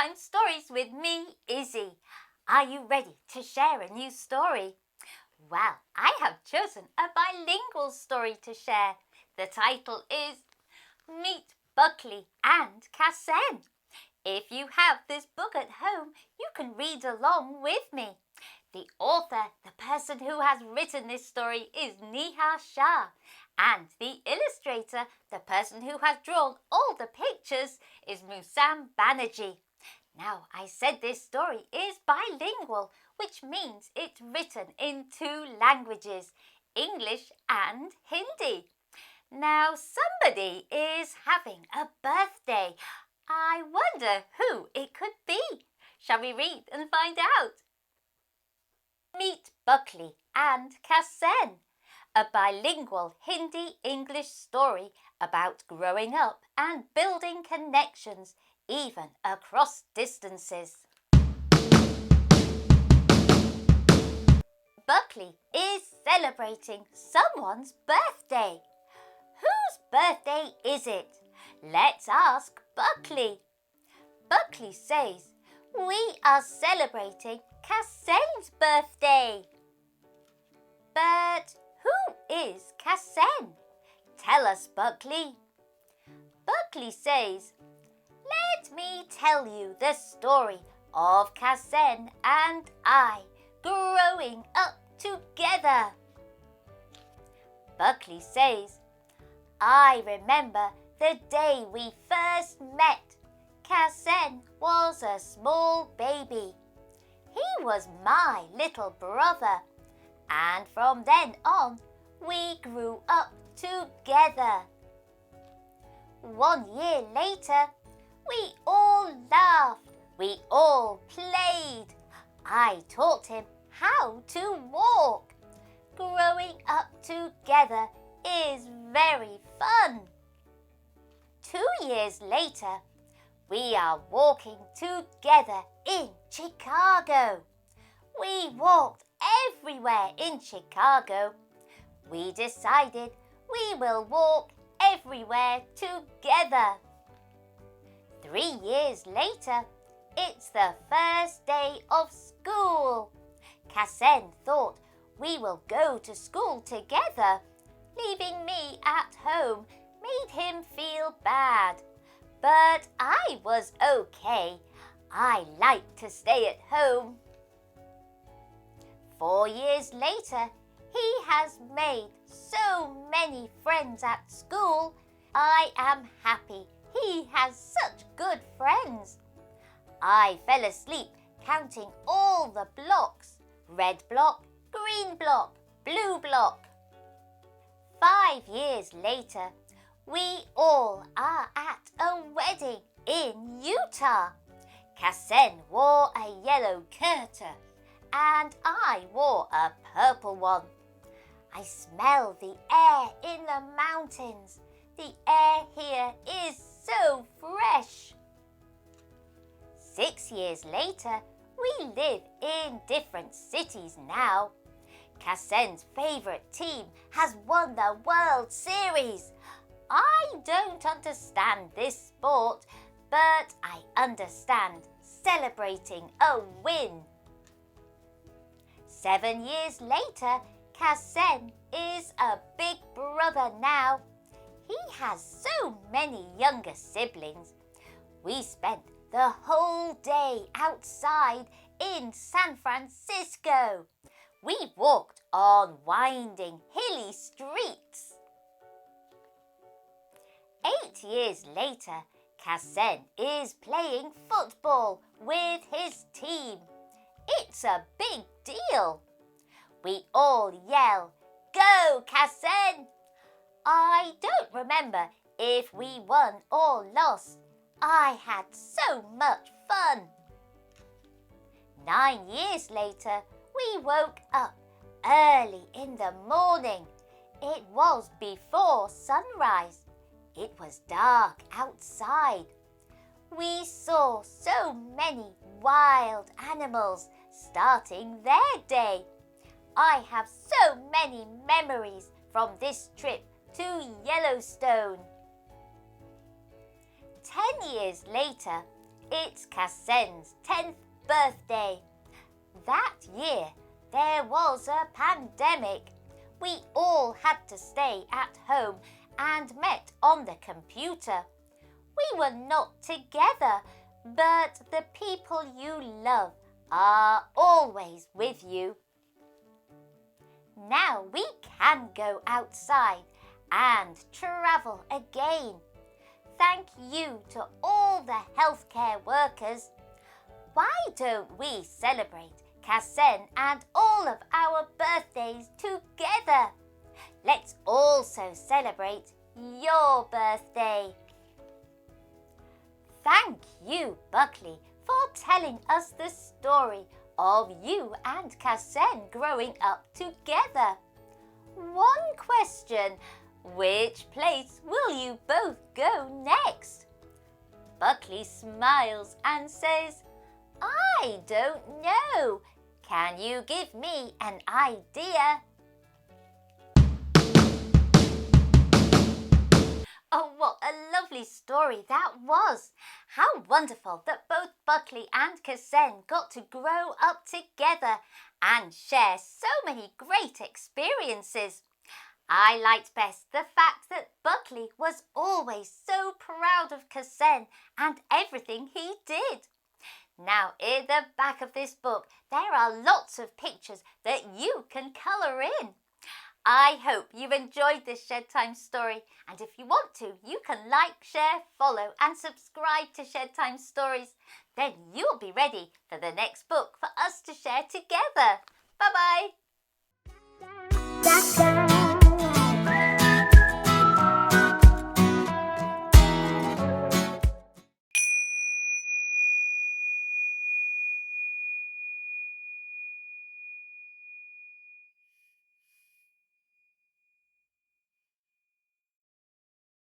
Bedtime Stories with me, Issy. Are you ready to share a new story? Well, I have chosen a bilingual story to share. The title is Meet Buckley and Casen. If you have this book at home, you can read along with me. The author, the person who has written this story, is Neha Shah. And the illustrator, the person who has drawn all the pictures, is Musam Banerjee. Now, I said this story is bilingual, which means it's written in two languages, English and Hindi. Now, somebody is having a birthday. I wonder who it could be. Shall we read and find out? Meet Buckley and Casen, a bilingual Hindi-English story about growing up and building connections, even across distances. Buckley is celebrating someone's birthday. Whose birthday is it? Let's ask Buckley. Buckley says, "We are celebrating Casen's birthday." But who is Casen? Tell us, Buckley. Buckley says, "Let me tell you the story of Casen and I growing up together." Buckley says, "I remember the day we first met. Casen was a small baby. He was my little brother, and from then on, we grew up together. 1 year later, we all laughed, we all played. I taught him how to walk. Growing up together is very fun." 2 years later, we are walking together in Chicago. We walked everywhere in Chicago. We decided we will walk everywhere together. 3 years later, it's the first day of school. Casen thought we will go to school together. Leaving me at home made him feel bad. But I was okay. I liked to stay at home. 4 years later, he has made so many friends at school. I am happy he has such good friends. I fell asleep counting all the blocks. Red block, green block, blue block. 5 years later, we all are at a wedding in Utah. Casen wore a yellow kirtle and I wore a purple one. I smell the air in the mountains. The air here is so fresh. 6 years later, we live in different cities now. Casen's favourite team has won the World Series. I don't understand this sport, but I understand celebrating a win. 7 years later, Casen is a big brother now. He has so many younger siblings. We spent the whole day outside in San Francisco. We walked on winding, hilly streets. 8 years later, Casen is playing football with his team. It's a big deal. We all yell, "Go, Casen!" I don't remember if we won or lost. I had so much fun. 9 years later, we woke up early in the morning. It was before sunrise. It was dark outside. We saw so many wild animals starting their day. I have so many memories from this trip to Yellowstone. 10 years later, It's Casen's 10th birthday. That year, there was a pandemic. We all had to stay at home and met on the computer. We were not together, but the people you love are always with you. Now we can go outside and travel again. Thank you to all the healthcare workers. Why don't we celebrate Casen and all of our birthdays together? Let's also celebrate your birthday. Thank you, Buckley, for telling us the story of you and Casen growing up together. One question, which place will you both go next? Buckley smiles and says, I don't know. Can you give me an idea? Oh, what a lovely story that was. How wonderful that both Buckley and Casen got to grow up together and share so many great experiences. I liked best the fact that Buckley was always so proud of Casen and everything he did. Now, in the back of this book, there are lots of pictures that you can colour in. I hope you've enjoyed this Shed Time story, and if you want to, you can like, share, follow and subscribe to Shed Time Stories. Then you'll be ready for the next book for us to share together. Bye-bye.